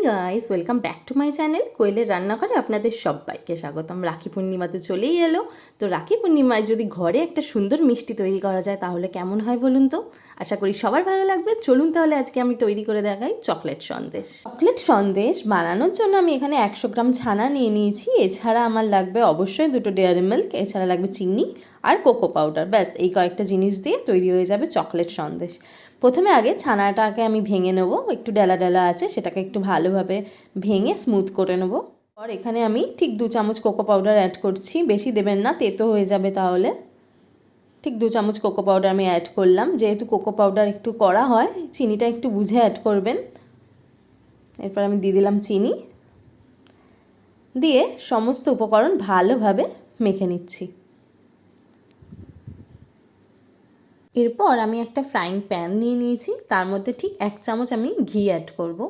Guys, welcome back to my channel কোয়েলের রান্নাঘরে আপনাদের সবাইকে স্বাগতম। রাখি পূর্ণিমাতে চলেই এলো। তো রাখি পূর্ণিমায় যদি ঘরে একটা সুন্দর মিষ্টি তৈরি করা যায় তাহলে কেমন হয় বলুন তো? আশা করি সবার ভালো লাগবে। চলুন তাহলে আজকে আমি তৈরি করে দেখাই চকলেট সন্দেশ। চকলেট সন্দেশ বানানোর জন্য আমি এখানে 100 গ্রাম ছানা নিয়ে নিয়েছি। এছাড়া আমার লাগবে অবশ্যই 2টো ডেয়ারি মিল্ক, এছাড়া লাগবে চিনি আর কোকো পাউডার। ব্যাস এই কয়েকটা জিনিস দিয়ে তৈরি হয়ে যাবে চকলেট সন্দেশ। প্রথমে আগে ছানাটাকে আমি ভেঙে নেব, একটু ডেলা ডেলা আছে সেটাকে একটু ভালোভাবে ভেঙে স্মুথ করে নেব। আর এখানে আমি ঠিক 2 চামচ কোকো পাউডার অ্যাড করছি, বেশি দেবেন না, তেতো হয়ে যাবে তাহলে। ঠিক 2 চামচ কোকো পাউডার আমি অ্যাড করলাম। যেহেতু কোকো পাউডার একটু কড়া হয়, চিনিটা একটু বুঝে অ্যাড করবেন। এরপর আমি দিয়ে দিলাম চিনি, দিয়ে সমস্ত উপকরণ ভালোভাবে মেখে নিচ্ছি। এরপর আমি একটা ফ্রাইং প্যান নিয়ে নিয়েছি, তার মধ্যে ঠিক 1 চামচ আমি ঘি অ্যাড করব।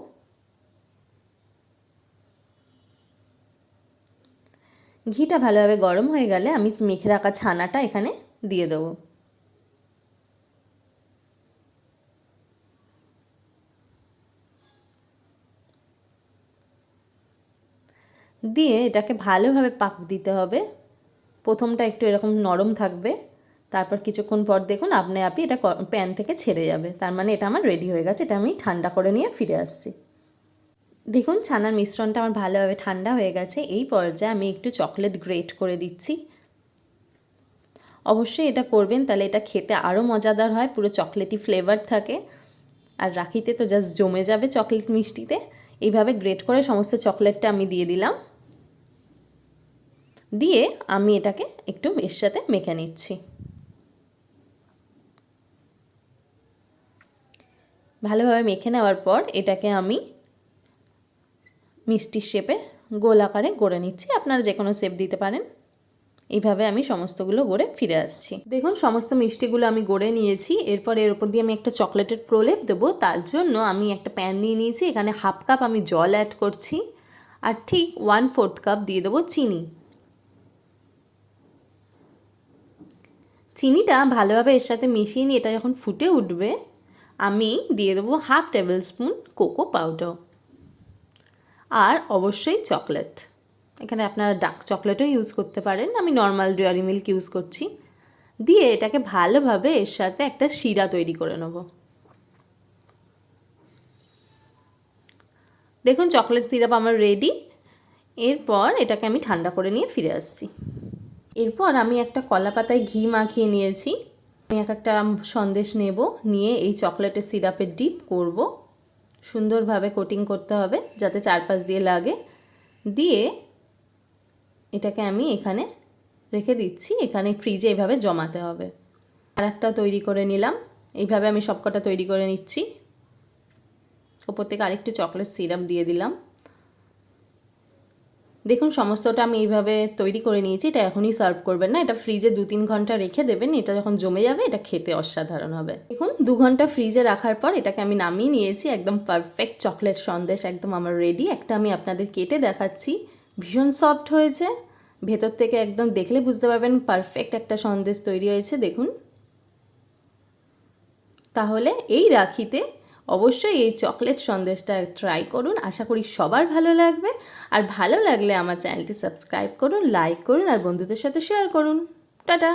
ঘিটা ভালোভাবে গরম হয়ে গেলে আমি মেখে রাখা ছানাটা এখানে দিয়ে দেবো। দিয়ে এটাকে ভালোভাবে পাক দিতে হবে। প্রথমটা একটু এরকম নরম থাকবে, তারপর কিছুক্ষণ পর দেখুন আপনি এটা প্যান থেকে ছেড়ে যাবে। তার মানে এটা আমার রেডি হয়ে গেছে। এটা আমি ঠান্ডা করে নিয়ে ফিরে আসছি। দেখুন ছানার মিশ্রণটা আমার ভালোভাবে ঠান্ডা হয়ে গেছে। এই পর্যায়ে আমি একটু চকলেট গ্রেট করে দিচ্ছি। অবশ্যই এটা করবেন, তাহলে এটা খেতে আরও মজাদার হয়, পুরো চকলেটি ফ্লেভার থাকে। আর রাখিতে তো জাস্ট জমে যাবে চকলেট মিষ্টিতে। এইভাবে গ্রেট করে সমস্ত চকলেটটা আমি দিয়ে দিলাম। দিয়ে আমি এটাকে একটু এর সাথে মেখে নিচ্ছি। ভালোভাবে মেখে নেওয়ার পর এটাকে আমি মিষ্টির শেপে গোল আকারে গড়ে নিচ্ছি। আপনারা যে কোনো শেপ দিতে পারেন। এইভাবে আমি সমস্তগুলো গড়ে ফিরে আসছি। দেখুন সমস্ত মিষ্টিগুলো আমি গড়ে নিয়েছি। এরপর এর উপর দিয়ে আমি একটা চকলেটের প্রলেপ দেবো। তার জন্য আমি একটা প্যান নিয়ে নিয়েছি, এখানে 1/2 কাপ আমি জল অ্যাড করছি, আর ঠিক 1/4 কাপ দিয়ে দেবো চিনি। চিনিটা ভালোভাবে এর সাথে মিশিয়ে নিয়ে এটা যখন ফুটে উঠবে আমি দিয়ে দেবো 1/2 টেবিল স্পুন কোকো পাউডার, আর অবশ্যই চকলেট। এখানে আপনারা ডার্ক চকলেটও ইউজ করতে পারেন, আমি নর্মাল ডেয়ারি মিল্ক ইউজ করছি। দিয়ে এটাকে ভালোভাবে এর সাথে একটা শিরা তৈরি করে নেব। দেখুন চকলেট সিরাপ আমার রেডি। এরপর এটাকে আমি ঠান্ডা করে নিয়ে ফিরে আসছি। এরপর আমি একটা কলা পাতায় ঘি মাখিয়ে নিয়েছি। আমি একটা সন্দেশ নেব, নিয়ে এই চকলেটের সিরাপে ডিপ করব। সুন্দরভাবে কোটিং করতে হবে যাতে চারপাশ দিয়ে লাগে। দিয়ে এটাকে আমি এখানে রেখে দিচ্ছি। এখানে ফ্রিজে এইভাবে জমাতে হবে। আর একটা তৈরি করে নিলাম। এইভাবে আমি সবকটা তৈরি করে নিচ্ছি। ওপর থেকে আরেকটু চকলেট সিরাপ দিয়ে দিলাম। দেখুন সমস্তটা আমি এইভাবে তৈরি করে নিয়েছি। এটা এখনই সার্ভ করবেন না, এটা ফ্রিজে 2-3 ঘন্টা রেখে দেবেন। এটা যখন জমে যাবে এটা খেতে অসাধারণ হবে। দেখুন 2 ঘন্টা ফ্রিজে রাখার পর এটাকে আমি নামিয়ে নিয়েছি। একদম পারফেক্ট চকলেট সন্দেশ একদম আমার রেডি। একটা আমি আপনাদের কেটে দেখাচ্ছি। ভীষণ সফট হয়েছে, ভেতর থেকে একদম দেখলে বুঝতে পারবেন পারফেক্ট একটা সন্দেশ তৈরি হয়েছে। দেখুন, তাহলে এই রাখিতে অবশ্যই এই চকলেট সন্দেশটা ট্রাই করুন। আশা করি সবার ভালো লাগবে। আর ভালো লাগলে আমার চ্যানেলটি সাবস্ক্রাইব করুন, লাইক করুন আর বন্ধুদের সাথে শেয়ার করুন। টাটা।